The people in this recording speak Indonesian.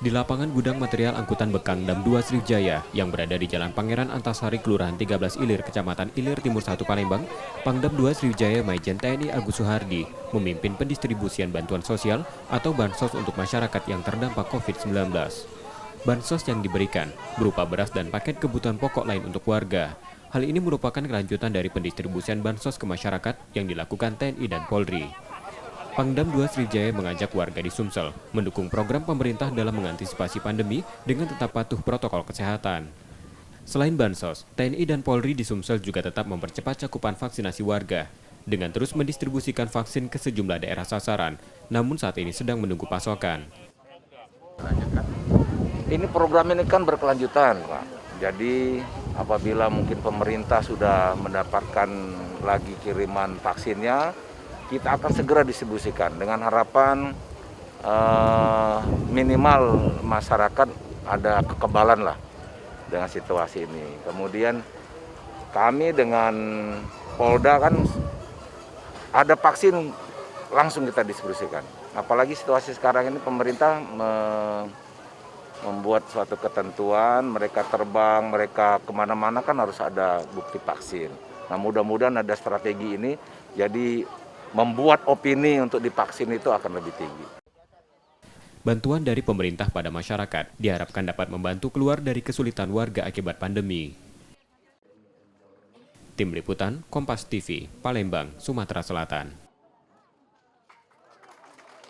Di lapangan gudang material angkutan Bekang Dam 2 Sriwijaya yang berada di Jalan Pangeran Antasari, Kelurahan 13 Ilir, Kecamatan Ilir Timur 1 Palembang, Pangdam 2 Sriwijaya Maijen TNI Agus Suhardi memimpin pendistribusian bantuan sosial atau bansos untuk masyarakat yang terdampak COVID-19. Bansos yang diberikan berupa beras dan paket kebutuhan pokok lain untuk warga. Hal ini merupakan kelanjutan dari pendistribusian bansos ke masyarakat yang dilakukan TNI dan Polri. Pangdam 2 Sriwijaya mengajak warga di Sumsel mendukung program pemerintah dalam mengantisipasi pandemi dengan tetap patuh protokol kesehatan. Selain bansos, TNI dan Polri di Sumsel juga tetap mempercepat cakupan vaksinasi warga dengan terus mendistribusikan vaksin ke sejumlah daerah sasaran, namun saat ini sedang menunggu pasokan. Ini program ini kan berkelanjutan, Pak. Jadi apabila mungkin pemerintah sudah mendapatkan lagi kiriman vaksinnya, kita akan segera distribusikan dengan harapan minimal masyarakat ada kekebalan lah dengan situasi ini. Kemudian kami dengan Polda kan ada vaksin langsung kita distribusikan. Apalagi situasi sekarang ini pemerintah membuat suatu ketentuan, mereka terbang, mereka kemana-mana kan harus ada bukti vaksin. Nah mudah-mudahan ada strategi ini, jadi membuat opini untuk divaksin itu akan lebih tinggi. Bantuan dari pemerintah pada masyarakat diharapkan dapat membantu keluar dari kesulitan warga akibat pandemi. Tim Liputan Kompas TV, Palembang, Sumatera Selatan.